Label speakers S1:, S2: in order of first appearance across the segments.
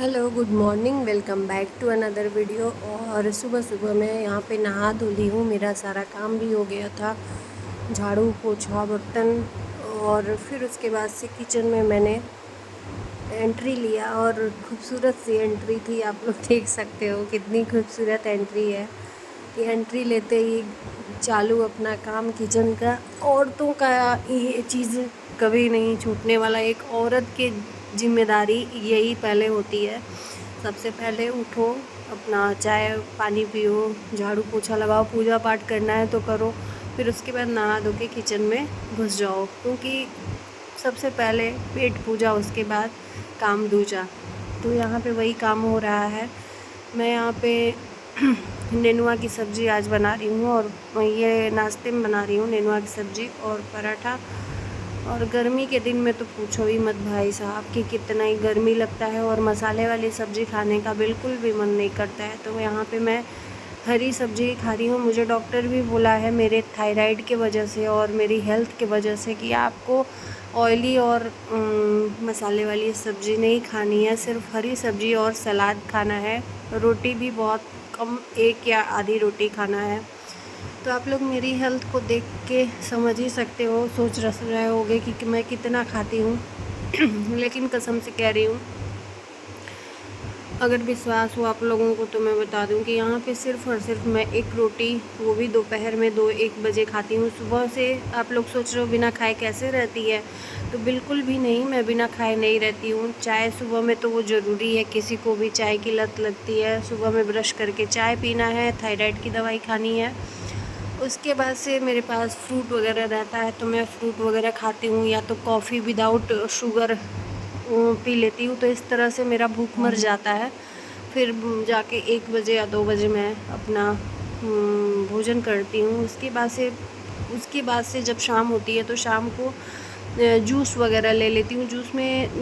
S1: Hello, good morning, welcome back to another video. और सुबह सुबह मैं यहाँ पे नहा धो ली हूँ। मेरा सारा काम भी हो गया था, झाड़ू पोछा बर्तन। और फिर उसके बाद से किचन में मैंने एंट्री लिया और खूबसूरत सी एंट्री थी। आप लोग देख सकते हो कितनी खूबसूरत एंट्री है कि एंट्री लेते ही चालू अपना काम किचन का। औरतों का ये चीज़ कभी नहीं छूटने वाला। एक औरत की जिम्मेदारी यही पहले होती है। सबसे पहले उठो, अपना चाय पानी पियो, झाड़ू पोछा लगाओ, पूजा पाठ करना है तो करो, फिर उसके बाद नहा धो के किचन में घुस जाओ, क्योंकि सबसे पहले पेट पूजा, उसके बाद काम दूजा। तो यहाँ पे वही काम हो रहा है। मैं यहाँ पे नेनुआ की सब्ज़ी आज बना रही हूँ, और ये नाश्ते में बना रही हूँ नेनुआ की सब्ज़ी और पराठा। और गर्मी के दिन में तो पूछो ही मत भाई साहब कि कितना ही गर्मी लगता है, और मसाले वाली सब्ज़ी खाने का बिल्कुल भी मन नहीं करता है। तो यहाँ पे मैं हरी सब्ज़ी खा रही हूँ। मुझे डॉक्टर भी बोला है मेरे थायराइड के वजह से और मेरी हेल्थ के वजह से कि आपको ऑयली और मसाले वाली सब्ज़ी नहीं खानी है, सिर्फ हरी सब्ज़ी और सलाद खाना है। रोटी भी बहुत कम, एक या आधी रोटी खाना है। तो आप लोग मेरी हेल्थ को देख के समझ ही सकते हो, सोच रहे होगे कि मैं कितना खाती हूँ। लेकिन कसम से कह रही हूँ, अगर विश्वास हो आप लोगों को तो मैं बता दूं कि यहाँ पे सिर्फ़ और सिर्फ मैं एक रोटी, वो भी दोपहर में 2-1 बजे खाती हूँ। सुबह से आप लोग सोच रहे हो बिना खाए कैसे रहती है, तो बिल्कुल भी नहीं, मैं बिना खाए नहीं रहती हूँ। चाय सुबह में तो वो ज़रूरी है, किसी को भी चाय की लत लगती है। सुबह में ब्रश करके चाय पीना है, थायराइड की दवाई खानी है। उसके बाद से मेरे पास फ्रूट वगैरह रहता है तो मैं फ्रूट वगैरह खाती हूँ, या तो कॉफ़ी विदाउट शुगर पी लेती हूँ। तो इस तरह से मेरा भूख मर जाता है। फिर जाके 1 बजे या 2 बजे मैं अपना भोजन करती हूँ। उसके बाद से जब शाम होती है तो शाम को जूस वगैरह ले लेती हूँ।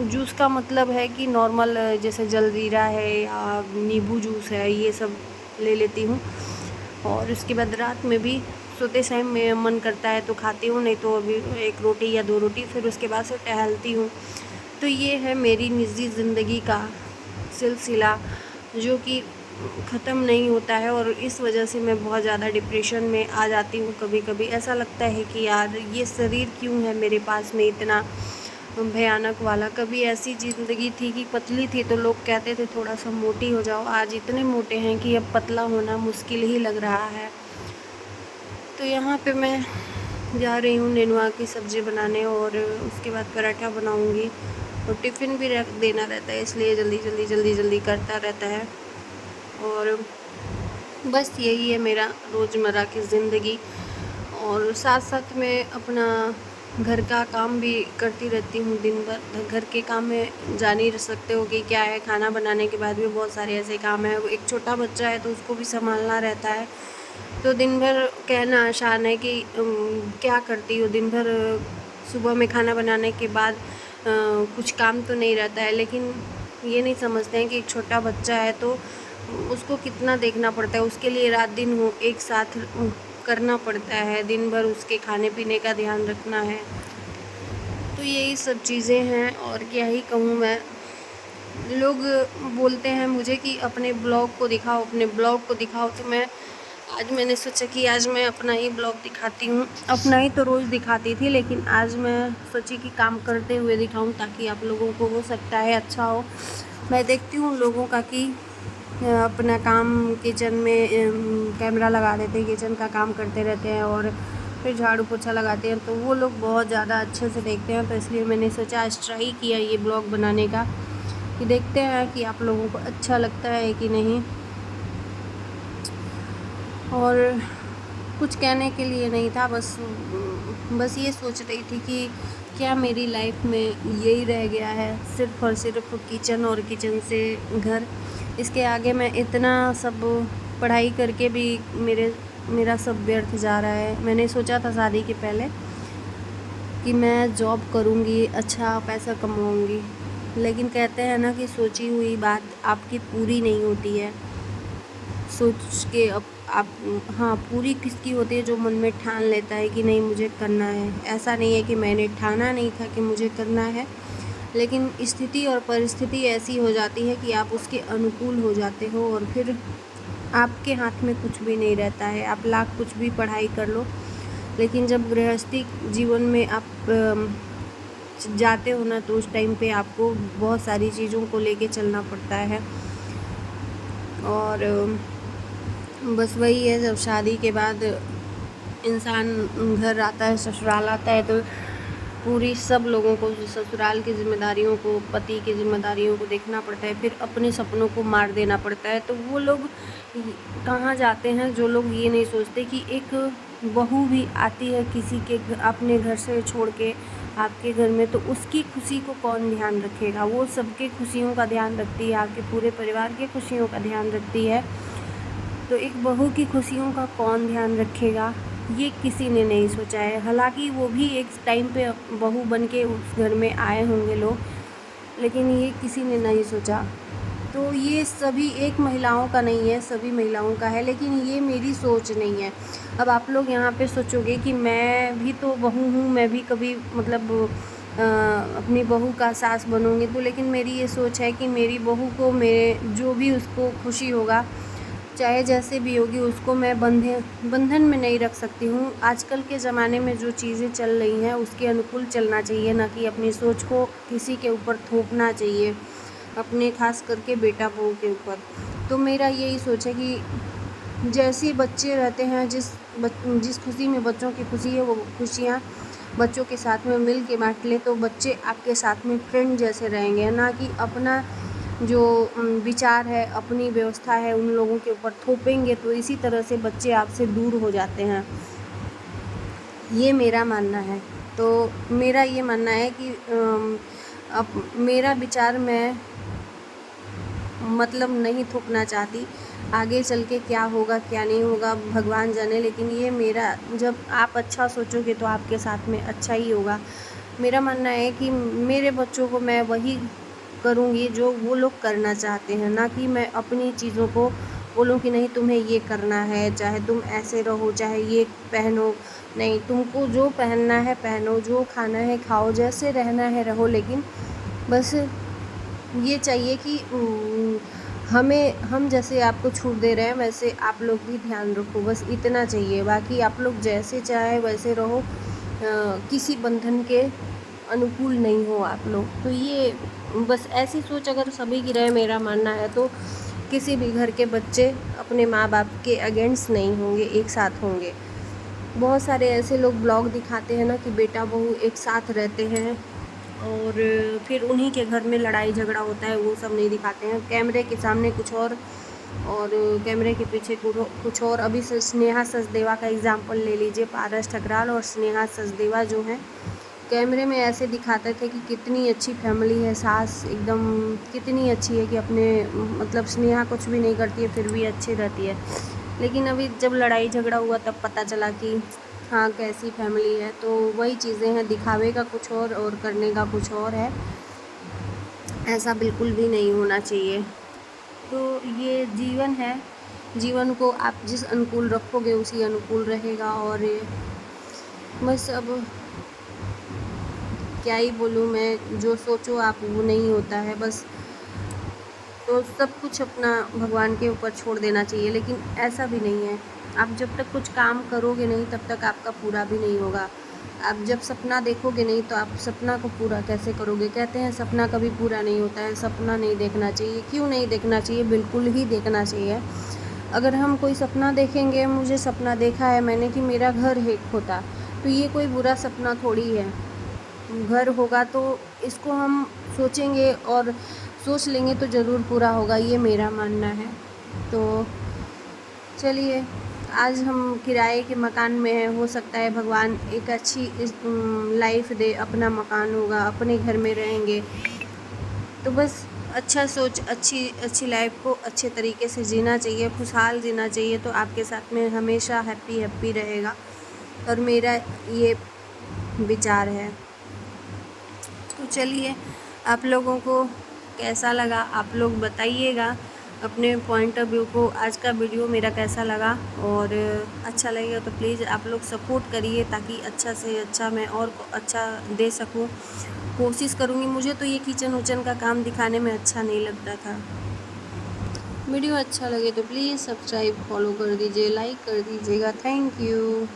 S1: जूस का मतलब है कि नॉर्मल, जैसे जलजीरा है या नींबू जूस है, ये सब ले लेती हूँ। और उसके बाद रात में भी सोते टाइम में मन करता है तो खाती हूँ, नहीं तो अभी 1 रोटी या 2 रोटी, फिर उसके बाद से टहलती हूँ। तो ये है मेरी निजी ज़िंदगी का सिलसिला, जो कि ख़त्म नहीं होता है। और इस वजह से मैं बहुत ज़्यादा डिप्रेशन में आ जाती हूँ। कभी-कभी ऐसा लगता है कि यार ये शरीर क्यों है मेरे पास में इतना भयानक वाला। कभी ऐसी ज़िंदगी थी कि पतली थी तो लोग कहते थे थोड़ा-सा मोटी हो जाओ, आज इतने मोटे हैं कि अब पतला होना मुश्किल ही लग रहा है। तो यहाँ पे मैं जा रही हूँ नेनुआ की सब्ज़ी बनाने, और उसके बाद पराठा बनाऊँगी। और टिफ़िन भी रख देना रहता है, इसलिए जल्दी करता रहता है। और बस यही है मेरा रोज़मर्रा की ज़िंदगी। और साथ साथ मैं अपना घर का काम भी करती रहती हूँ दिन भर। घर के काम में जान ही सकते हो कि क्या है, खाना बनाने के बाद भी बहुत सारे ऐसे काम हैं। एक छोटा बच्चा है तो उसको भी संभालना रहता है। तो दिन भर कहना आसान है कि क्या करती हो दिन भर। सुबह में खाना बनाने के बाद कुछ काम तो नहीं रहता है, लेकिन ये नहीं समझते हैं कि एक छोटा बच्चा है तो उसको कितना देखना पड़ता है। उसके लिए रात दिन हो एक साथ करना पड़ता है, दिन भर उसके खाने पीने का ध्यान रखना है। तो यही सब चीज़ें हैं, और क्या ही कहूँ मैं। लोग बोलते हैं मुझे कि अपने ब्लॉग को दिखाओ, अपने ब्लॉग को दिखाओ। तो मैंने सोचा कि आज मैं अपना ही ब्लॉग दिखाती हूँ। अपना ही तो रोज़ दिखाती थी, लेकिन आज मैं सोची कि काम करते हुए दिखाऊँ, ताकि आप लोगों को हो सकता है अच्छा हो। मैं देखती हूँ लोगों का कि अपना काम किचन में कैमरा लगा देते हैं, किचन का काम करते रहते हैं और फिर झाड़ू पोछा लगाते हैं, तो वो लोग बहुत ज़्यादा अच्छे से देखते हैं। तो इसलिए मैंने सोचा आज ट्राई किया ये ब्लॉग बनाने का, कि देखते हैं कि आप लोगों को अच्छा लगता है कि नहीं। और कुछ कहने के लिए नहीं था, बस ये सोच रही थी कि क्या मेरी लाइफ में यही रह गया है, सिर्फ़ और सिर्फ किचन और किचन से घर। इसके आगे मैं इतना सब पढ़ाई करके भी मेरा सब व्यर्थ जा रहा है। मैंने सोचा था शादी के पहले कि मैं जॉब करूँगी, अच्छा पैसा कमाऊँगी, लेकिन कहते हैं ना कि सोची हुई बात आपकी पूरी नहीं होती है। सोच के अब आप, हाँ, पूरी किसकी होती है, जो मन में ठान लेता है कि नहीं मुझे करना है। ऐसा नहीं है कि मैंने ठाना नहीं था कि मुझे करना है, लेकिन स्थिति और परिस्थिति ऐसी हो जाती है कि आप उसके अनुकूल हो जाते हो और फिर आपके हाथ में कुछ भी नहीं रहता है। आप लाख कुछ भी पढ़ाई कर लो, लेकिन जब गृहस्थी जीवन में आप जाते हो ना, तो उस टाइम पे आपको बहुत सारी चीज़ों को लेके चलना पड़ता है। और बस वही है, जब शादी के बाद इंसान घर आता है, ससुराल आता है, तो पूरी सब लोगों को, ससुराल की जिम्मेदारियों को, पति की जिम्मेदारियों को देखना पड़ता है, फिर अपने सपनों को मार देना पड़ता है। तो वो लोग कहाँ जाते हैं जो लोग ये नहीं सोचते कि एक बहू भी आती है किसी के अपने घर से छोड़ के आपके घर में, तो उसकी खुशी को कौन ध्यान रखेगा। वो सबके खुशियों का ध्यान रखती है, आपके पूरे परिवार के खुशियों का ध्यान रखती है, तो एक बहू की खुशियों का कौन ध्यान रखेगा, ये किसी ने नहीं सोचा है। हालांकि वो भी एक टाइम पे बहू बन के उस घर में आए होंगे लोग, लेकिन ये किसी ने नहीं सोचा। तो ये सभी एक महिलाओं का नहीं है, सभी महिलाओं का है, लेकिन ये मेरी सोच नहीं है। अब आप लोग यहाँ पे सोचोगे कि मैं भी तो बहू हूँ, मैं भी कभी मतलब अपनी बहू का सास बनूँगी, तो लेकिन मेरी ये सोच है कि मेरी बहू को मेरे जो भी उसको खुशी होगा, चाहे जैसे भी होगी, उसको मैं बंधन में नहीं रख सकती हूँ। आजकल के ज़माने में जो चीज़ें चल रही हैं उसके अनुकूल चलना चाहिए, ना कि अपनी सोच को किसी के ऊपर थोपना चाहिए, अपने खास करके बेटा बहू के ऊपर। तो मेरा यही सोच है कि जैसे बच्चे रहते हैं, जिस खुशी में बच्चों की खुशी है, वो खुशियाँ बच्चों के साथ में मिल के बाँट लें, तो बच्चे आपके साथ में फ्रेंड जैसे रहेंगे, ना कि अपना जो विचार है, अपनी व्यवस्था है, उन लोगों के ऊपर थोपेंगे, तो इसी तरह से बच्चे आपसे दूर हो जाते हैं। ये मेरा मानना है। तो मेरा ये मानना है कि अब मेरा विचार मैं मतलब नहीं थोपना चाहती। आगे चल के क्या होगा क्या नहीं होगा भगवान जाने, लेकिन ये मेरा, जब आप अच्छा सोचोगे तो आपके साथ में अच्छा ही होगा। मेरा मानना है कि मेरे बच्चों को मैं वही करूँगी जो वो लोग करना चाहते हैं, ना कि मैं अपनी चीज़ों को बोलूँ कि नहीं तुम्हें ये करना है, चाहे तुम ऐसे रहो, चाहे ये पहनो। नहीं, तुमको जो पहनना है पहनो, जो खाना है खाओ, जैसे रहना है रहो, लेकिन बस ये चाहिए कि हम जैसे आपको छूट दे रहे हैं वैसे आप लोग भी ध्यान रखो, बस इतना चाहिए। बाकी आप लोग जैसे चाहे वैसे रहो, किसी बंधन के अनुकूल नहीं हो आप लोग। तो ये बस ऐसी सोच अगर सभी की रहे, मेरा मानना है, तो किसी भी घर के बच्चे अपने माँ बाप के अगेंस्ट नहीं होंगे, एक साथ होंगे। बहुत सारे ऐसे लोग ब्लॉग दिखाते हैं ना कि बेटा बहू एक साथ रहते हैं और फिर उन्हीं के घर में लड़ाई झगड़ा होता है, वो सब नहीं दिखाते हैं। कैमरे के सामने कुछ और कैमरे के पीछे कुछ और। अभी से स्नेहा सचदेवा का एग्जाम्पल ले लीजिए। पारस ठकराल और स्नेहा सचदेवा जो हैं, कैमरे में ऐसे दिखाते थे कि कितनी अच्छी फैमिली है, सास एकदम कितनी अच्छी है कि अपने मतलब स्नेहा कुछ भी नहीं करती है फिर भी अच्छी रहती है। लेकिन अभी जब लड़ाई झगड़ा हुआ तब पता चला कि हाँ कैसी फैमिली है। तो वही चीज़ें हैं, दिखावे का कुछ और करने का कुछ और है। ऐसा बिल्कुल भी नहीं होना चाहिए। तो ये जीवन है, जीवन को आप जिस अनुकूल रखोगे उसी अनुकूल रहेगा। और बस अब क्या ही बोलूँ मैं, जो सोचो आप वो नहीं होता है बस। तो सब कुछ अपना भगवान के ऊपर छोड़ देना चाहिए, लेकिन ऐसा भी नहीं है। आप जब तक कुछ काम करोगे नहीं तब तक आपका पूरा भी नहीं होगा। आप जब सपना देखोगे नहीं तो आप सपना को पूरा कैसे करोगे। कहते हैं सपना कभी पूरा नहीं होता है। सपना नहीं देखना चाहिए। क्यों नहीं देखना चाहिए? बिल्कुल ही देखना चाहिए। अगर हम कोई सपना देखेंगे, मुझे सपना देखा है मैंने कि मेरा घर एक होता, तो ये कोई बुरा सपना थोड़ी है। घर होगा तो इसको हम सोचेंगे और सोच लेंगे तो ज़रूर पूरा होगा, ये मेरा मानना है। तो चलिए, आज हम किराए के मकान में हैं, हो सकता है भगवान एक अच्छी लाइफ दे, अपना मकान होगा, अपने घर में रहेंगे। तो बस अच्छा सोच, अच्छी लाइफ को अच्छे तरीके से जीना चाहिए, खुशहाल जीना चाहिए, तो आपके साथ में हमेशा हैप्पी रहेगा। और मेरा ये विचार है। तो चलिए, आप लोगों को कैसा लगा आप लोग बताइएगा। अपने पॉइंट ऑफ व्यू को आज का वीडियो मेरा कैसा लगा, और अच्छा लगेगा तो प्लीज़ आप लोग सपोर्ट करिए, ताकि अच्छा से अच्छा मैं और अच्छा दे सकूं। कोशिश करूंगी। मुझे तो ये किचन उचन का काम दिखाने में अच्छा नहीं लगता था। वीडियो अच्छा लगे तो प्लीज़ सब्सक्राइब फॉलो कर दीजिए, लाइक कर दीजिएगा। Thank you.